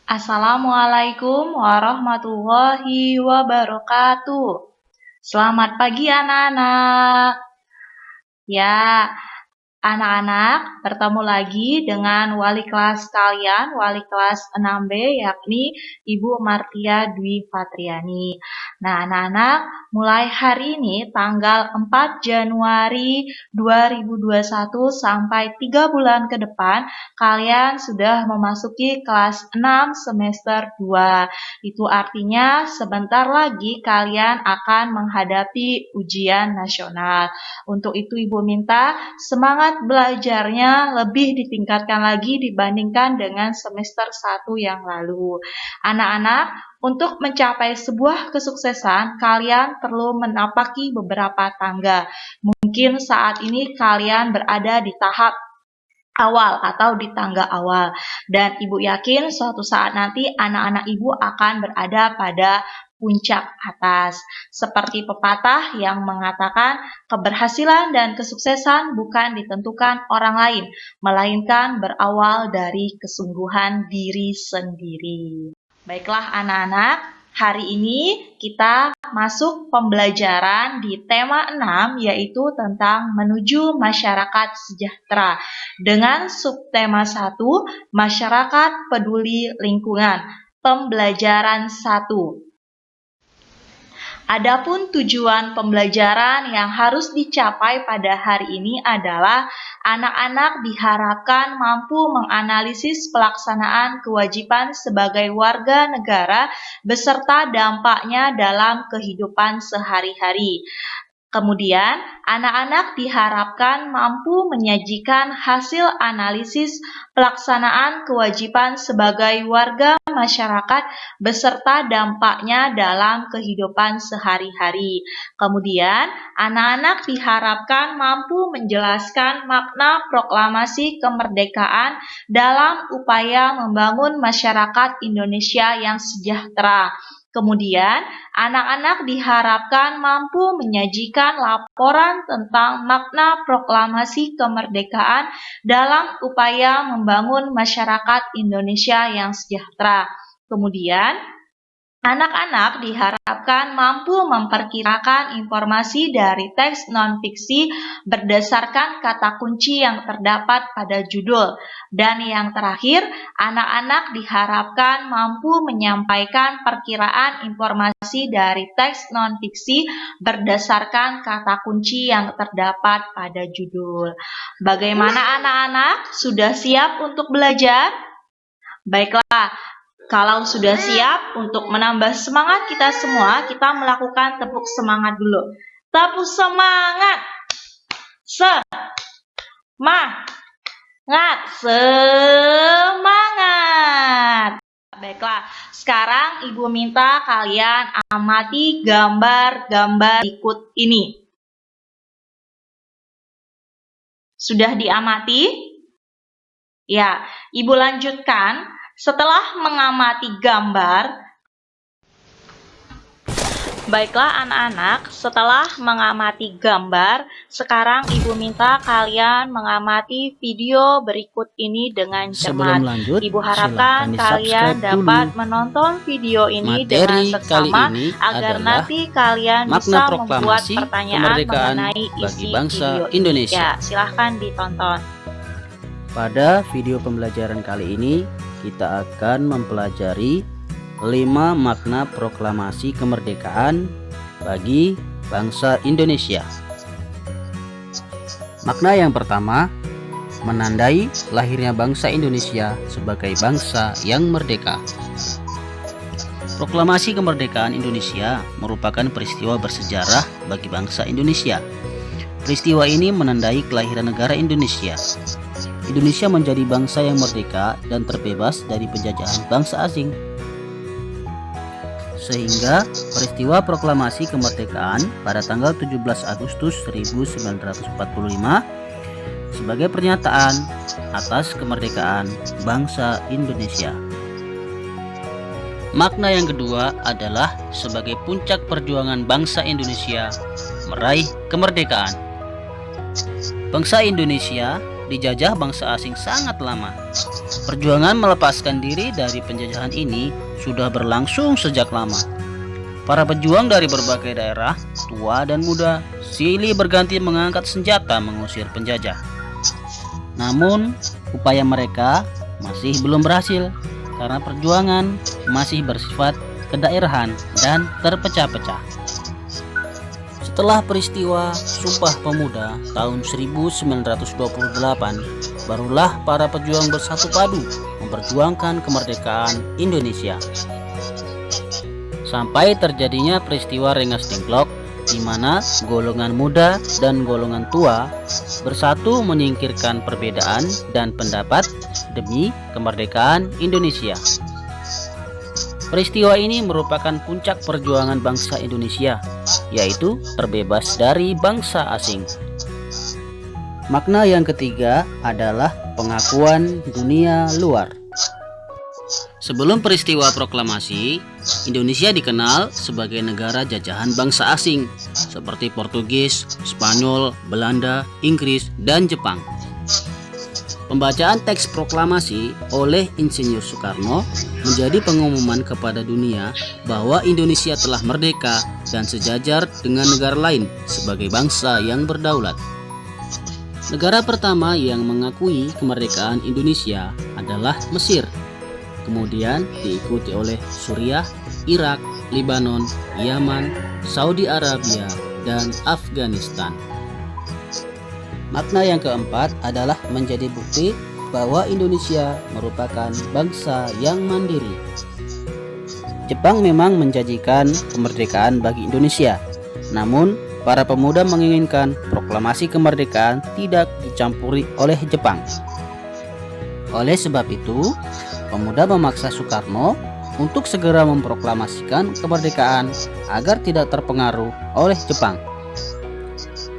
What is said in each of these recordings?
Assalamualaikum warahmatullahi wabarakatuh. Selamat pagi anak-anak. Ya, anak-anak, bertemu lagi dengan wali kelas kalian, wali kelas 6B, yakni Ibu Martia Dwi Fatriani. Nah, anak-anak, mulai hari ini tanggal 4 Januari 2021 sampai 3 bulan ke depan, kalian sudah memasuki kelas 6 semester 2. Itu artinya sebentar lagi kalian akan menghadapi ujian nasional. Untuk itu Ibu minta semangat belajarnya lebih ditingkatkan lagi dibandingkan dengan semester 1 yang lalu. Anak-anak, untuk mencapai sebuah kesuksesan, kalian perlu menapaki beberapa tangga. Mungkin saat ini kalian berada di tahap awal atau di tangga awal. Dan Ibu yakin suatu saat nanti anak-anak Ibu akan berada pada puncak atas. Seperti pepatah yang mengatakan keberhasilan dan kesuksesan bukan ditentukan orang lain, melainkan berawal dari kesungguhan diri sendiri. Baiklah anak-anak, hari ini kita masuk pembelajaran di tema 6 yaitu tentang menuju masyarakat sejahtera dengan subtema 1 masyarakat peduli lingkungan. Pembelajaran 1. Adapun tujuan pembelajaran yang harus dicapai pada hari ini adalah anak-anak diharapkan mampu menganalisis pelaksanaan kewajiban sebagai warga negara beserta dampaknya dalam kehidupan sehari-hari. Kemudian, anak-anak diharapkan mampu menyajikan hasil analisis pelaksanaan kewajiban sebagai warga masyarakat beserta dampaknya dalam kehidupan sehari-hari. Kemudian, anak-anak diharapkan mampu menjelaskan makna proklamasi kemerdekaan dalam upaya membangun masyarakat Indonesia yang sejahtera. Kemudian, anak-anak diharapkan mampu menyajikan laporan tentang makna proklamasi kemerdekaan dalam upaya membangun masyarakat Indonesia yang sejahtera. Kemudian, anak-anak diharapkan mampu memperkirakan informasi dari teks non-fiksi berdasarkan kata kunci yang terdapat pada judul. Dan yang terakhir, anak-anak diharapkan mampu menyampaikan perkiraan informasi dari teks non-fiksi berdasarkan kata kunci yang terdapat pada judul. Bagaimana anak-anak? Sudah siap untuk belajar? Baiklah. Kalau sudah siap untuk menambah semangat kita semua, kita melakukan tepuk semangat dulu. Tepuk semangat. Semangat. Baiklah, sekarang Ibu minta kalian amati gambar-gambar berikut ini. Sudah diamati? Ya, Ibu lanjutkan. Setelah mengamati gambar, baiklah anak-anak, setelah mengamati gambar, sekarang Ibu minta kalian mengamati video berikut ini dengan cermat. Ibu harapkan kalian dapat menonton video ini dengan seksama agar nanti kalian bisa membuat pertanyaan mengenai isi video ini. Ya, silahkan ditonton. Pada video pembelajaran kali ini, kita akan mempelajari 5 makna proklamasi kemerdekaan bagi bangsa Indonesia. Makna yang pertama, menandai lahirnya bangsa Indonesia sebagai bangsa yang merdeka. Proklamasi kemerdekaan Indonesia merupakan peristiwa bersejarah bagi bangsa Indonesia. Peristiwa ini menandai kelahiran negara Indonesia. Indonesia menjadi bangsa yang merdeka dan terbebas dari penjajahan bangsa asing. Sehingga peristiwa proklamasi kemerdekaan pada tanggal 17 Agustus 1945 sebagai pernyataan atas kemerdekaan bangsa Indonesia. Makna yang kedua adalah sebagai puncak perjuangan bangsa Indonesia meraih kemerdekaan. Bangsa Indonesia dijajah bangsa asing sangat lama. Perjuangan melepaskan diri dari penjajahan ini sudah berlangsung sejak lama. Para pejuang dari berbagai daerah, tua dan muda, silih berganti mengangkat senjata mengusir penjajah. Namun, upaya mereka masih belum berhasil karena perjuangan masih bersifat kedaerahan dan terpecah-pecah. Setelah peristiwa Sumpah Pemuda tahun 1928, barulah para pejuang bersatu padu memperjuangkan kemerdekaan Indonesia. Sampai terjadinya peristiwa Rengas Dengklok, di mana golongan muda dan golongan tua bersatu menyingkirkan perbedaan dan pendapat demi kemerdekaan Indonesia. Peristiwa ini merupakan puncak perjuangan bangsa Indonesia, yaitu terbebas dari bangsa asing. Makna yang ketiga adalah pengakuan dunia luar. Sebelum peristiwa proklamasi, Indonesia dikenal sebagai negara jajahan bangsa asing seperti Portugis, Spanyol, Belanda, Inggris, dan Jepang. Pembacaan teks proklamasi oleh Insinyur Soekarno menjadi pengumuman kepada dunia bahwa Indonesia telah merdeka dan sejajar dengan negara lain sebagai bangsa yang berdaulat. Negara pertama yang mengakui kemerdekaan Indonesia adalah Mesir. Kemudian diikuti oleh Suriah, Irak, Lebanon, Yaman, Saudi Arabia, dan Afghanistan. Makna yang keempat adalah menjadi bukti bahwa Indonesia merupakan bangsa yang mandiri. Jepang memang menjanjikan kemerdekaan bagi Indonesia, namun para pemuda menginginkan proklamasi kemerdekaan tidak dicampuri oleh Jepang. Oleh sebab itu, pemuda memaksa Soekarno untuk segera memproklamasikan kemerdekaan agar tidak terpengaruh oleh Jepang.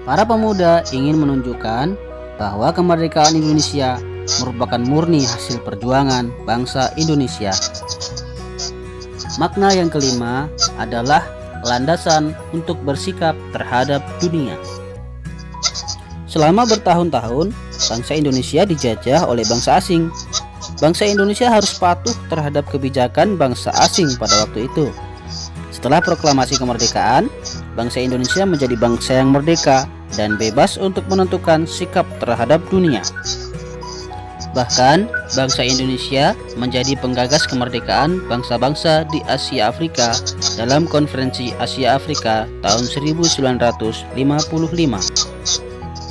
Para pemuda ingin menunjukkan bahwa kemerdekaan Indonesia merupakan murni hasil perjuangan bangsa Indonesia. Makna yang kelima adalah landasan untuk bersikap terhadap dunia. Selama bertahun-tahun, bangsa Indonesia dijajah oleh bangsa asing. Bangsa Indonesia harus patuh terhadap kebijakan bangsa asing pada waktu itu. Setelah proklamasi kemerdekaan, bangsa Indonesia menjadi bangsa yang merdeka dan bebas untuk menentukan sikap terhadap dunia. Bahkan, bangsa Indonesia menjadi penggagas kemerdekaan bangsa-bangsa di Asia Afrika dalam Konferensi Asia Afrika tahun 1955.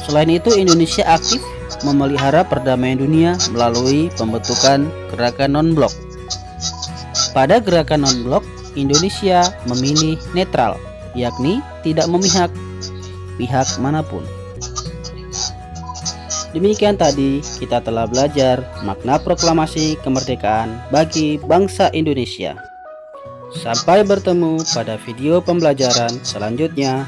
Selain itu, Indonesia aktif memelihara perdamaian dunia melalui pembentukan gerakan non-blok. Pada gerakan non-blok, Indonesia memilih netral, yakni tidak memihak pihak manapun. Demikian tadi kita telah belajar makna proklamasi kemerdekaan bagi bangsa Indonesia. Sampai bertemu pada video pembelajaran selanjutnya.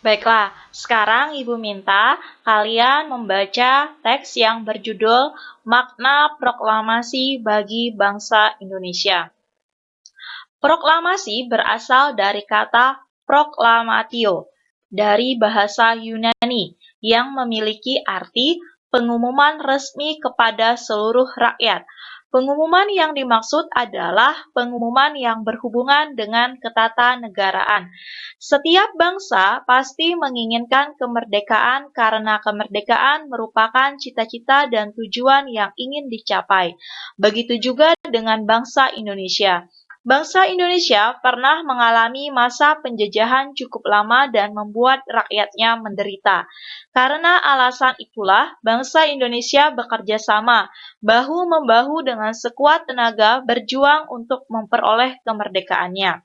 Baiklah, sekarang Ibu minta kalian membaca teks yang berjudul Makna Proklamasi bagi Bangsa Indonesia. Proklamasi berasal dari kata proklamatio, dari bahasa Yunani, yang memiliki arti pengumuman resmi kepada seluruh rakyat. Pengumuman yang dimaksud adalah pengumuman yang berhubungan dengan ketatanegaraan. Setiap bangsa pasti menginginkan kemerdekaan karena kemerdekaan merupakan cita-cita dan tujuan yang ingin dicapai. Begitu juga dengan bangsa Indonesia. Bangsa Indonesia pernah mengalami masa penjajahan cukup lama dan membuat rakyatnya menderita. Karena alasan itulah, bangsa Indonesia bekerja sama, bahu-membahu dengan sekuat tenaga berjuang untuk memperoleh kemerdekaannya.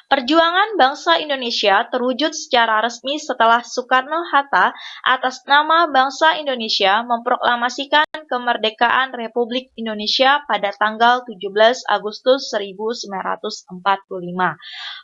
Perjuangan bangsa Indonesia terwujud secara resmi setelah Soekarno-Hatta atas nama bangsa Indonesia memproklamasikan kemerdekaan Republik Indonesia pada tanggal 17 Agustus 1945.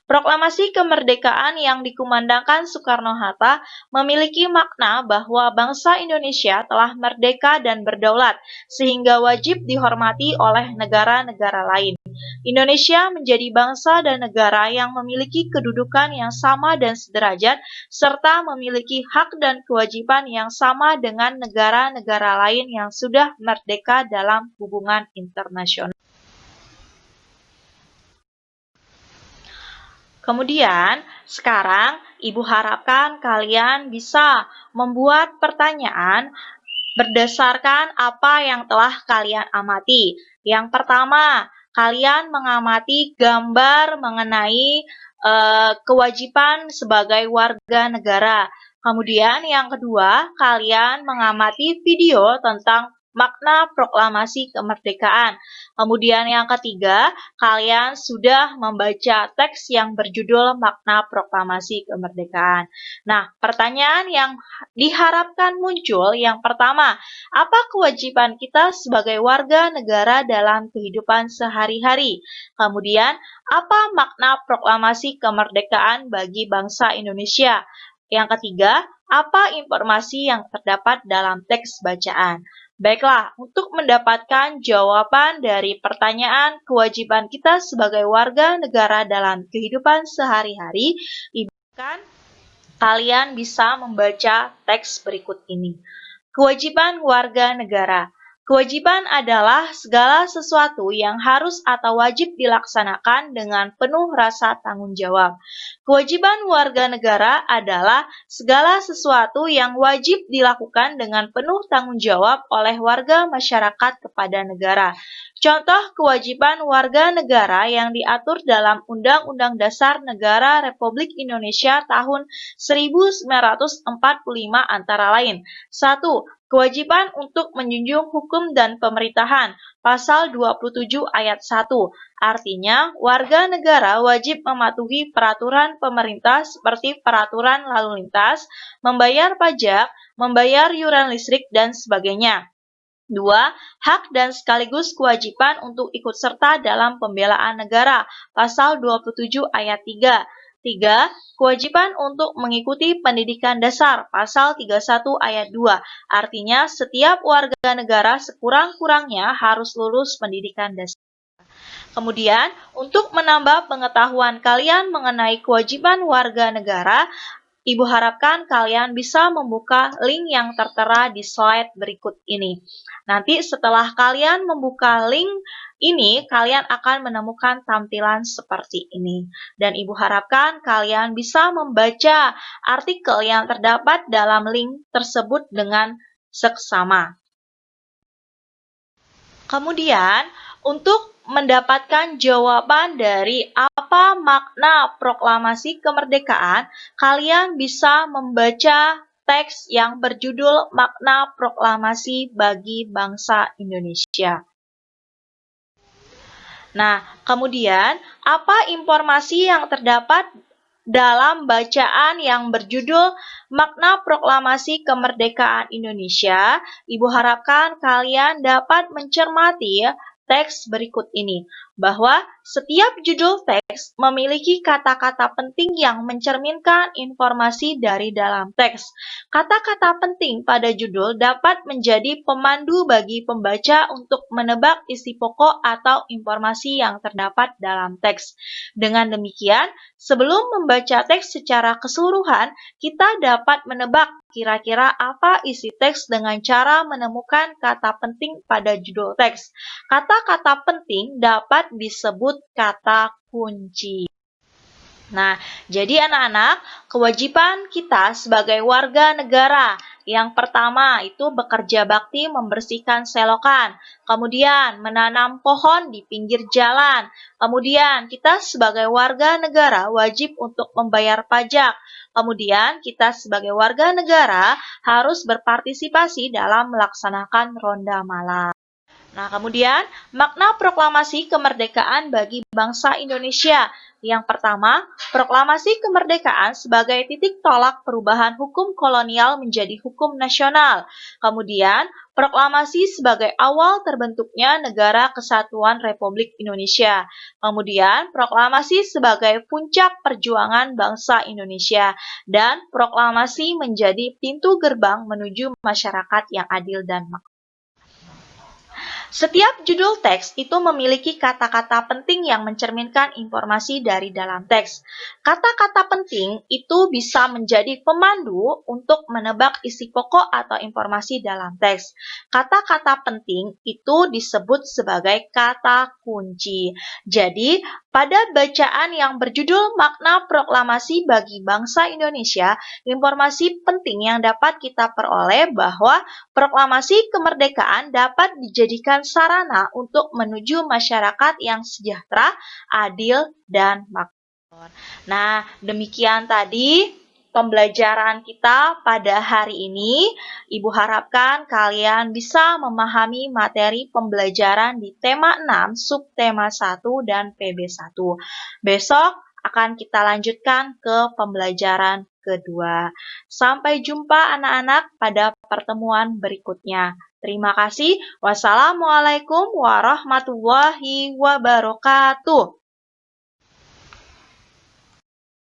Proklamasi kemerdekaan yang dikumandangkan Soekarno-Hatta memiliki makna bahwa bangsa Indonesia telah merdeka dan berdaulat, sehingga wajib dihormati oleh negara-negara lain. Indonesia menjadi bangsa dan negara yang memiliki kedudukan yang sama dan sederajat, serta memiliki hak dan kewajiban yang sama dengan negara-negara lain yang sudah merdeka dalam hubungan internasional. Kemudian, sekarang Ibu harapkan kalian bisa membuat pertanyaan berdasarkan apa yang telah kalian amati. Yang pertama, kalian mengamati gambar mengenai kewajiban sebagai warga negara. Kemudian yang kedua, kalian mengamati video tentang makna proklamasi kemerdekaan. Kemudian yang ketiga, kalian sudah membaca teks yang berjudul makna proklamasi kemerdekaan. Nah, pertanyaan yang diharapkan muncul yang pertama, apa kewajiban kita sebagai warga negara dalam kehidupan sehari-hari? Kemudian, apa makna proklamasi kemerdekaan bagi bangsa Indonesia? Yang ketiga, apa informasi yang terdapat dalam teks bacaan? Baiklah, untuk mendapatkan jawaban dari pertanyaan kewajiban kita sebagai warga negara dalam kehidupan sehari-hari, kalian bisa membaca teks berikut ini. Kewajiban warga negara. Kewajiban adalah segala sesuatu yang harus atau wajib dilaksanakan dengan penuh rasa tanggung jawab. Kewajiban warga negara adalah segala sesuatu yang wajib dilakukan dengan penuh tanggung jawab oleh warga masyarakat kepada negara. Contoh kewajiban warga negara yang diatur dalam Undang-Undang Dasar Negara Republik Indonesia tahun 1945 antara lain. 1. Kewajiban untuk menjunjung hukum dan pemerintahan, pasal 27 ayat 1. Artinya, warga negara wajib mematuhi peraturan pemerintah seperti peraturan lalu lintas, membayar pajak, membayar iuran listrik, dan sebagainya. 2. Hak dan sekaligus kewajiban untuk ikut serta dalam pembelaan negara, pasal 27 ayat 3. 3. Kewajiban untuk mengikuti pendidikan dasar, pasal 31 ayat 2. Artinya, setiap warga negara sekurang-kurangnya harus lulus pendidikan dasar. Kemudian, untuk menambah pengetahuan kalian mengenai kewajiban warga negara, Ibu harapkan kalian bisa membuka link yang tertera di slide berikut ini. Nanti setelah kalian membuka link ini, kalian akan menemukan tampilan seperti ini. Dan Ibu harapkan kalian bisa membaca artikel yang terdapat dalam link tersebut dengan seksama. Kemudian, untuk mendapatkan jawaban dari apa makna proklamasi kemerdekaan, kalian bisa membaca teks yang berjudul Makna Proklamasi bagi Bangsa Indonesia. Nah, kemudian apa informasi yang terdapat dalam bacaan yang berjudul Makna Proklamasi Kemerdekaan Indonesia? Ibu harapkan kalian dapat mencermati teks berikut ini, bahwa setiap judul teks memiliki kata-kata penting yang mencerminkan informasi dari dalam teks. Kata-kata penting pada judul dapat menjadi pemandu bagi pembaca untuk menebak isi pokok atau informasi yang terdapat dalam teks. Dengan demikian, sebelum membaca teks secara keseluruhan, kita dapat menebak kira-kira apa isi teks dengan cara menemukan kata penting pada judul teks. Kata-kata penting dapat disebut kata kunci. Nah, jadi anak-anak, kewajiban kita sebagai warga negara yang pertama itu bekerja bakti membersihkan selokan, kemudian menanam pohon di pinggir jalan, kemudian kita sebagai warga negara wajib untuk membayar pajak, kemudian kita sebagai warga negara harus berpartisipasi dalam melaksanakan ronda malam. Nah, kemudian makna proklamasi kemerdekaan bagi bangsa Indonesia. Yang pertama, proklamasi kemerdekaan sebagai titik tolak perubahan hukum kolonial menjadi hukum nasional. Kemudian, proklamasi sebagai awal terbentuknya Negara Kesatuan Republik Indonesia. Kemudian, proklamasi sebagai puncak perjuangan bangsa Indonesia. Dan proklamasi menjadi pintu gerbang menuju masyarakat yang adil dan makmur. Setiap judul teks itu memiliki kata-kata penting yang mencerminkan informasi dari dalam teks. Kata-kata penting itu bisa menjadi pemandu untuk menebak isi pokok atau informasi dalam teks. Kata-kata penting itu disebut sebagai kata kunci. Jadi, pada bacaan yang berjudul Makna Proklamasi bagi Bangsa Indonesia, informasi penting yang dapat kita peroleh bahwa proklamasi kemerdekaan dapat dijadikan sarana untuk menuju masyarakat yang sejahtera, adil, dan makmur. Nah, demikian tadi pembelajaran kita pada hari ini. Ibu harapkan kalian bisa memahami materi pembelajaran di tema 6, subtema 1, dan PB1. Besok akan kita lanjutkan ke pembelajaran kedua. Sampai jumpa anak-anak pada pertemuan berikutnya. Terima kasih. Wassalamualaikum warahmatullahi wabarakatuh.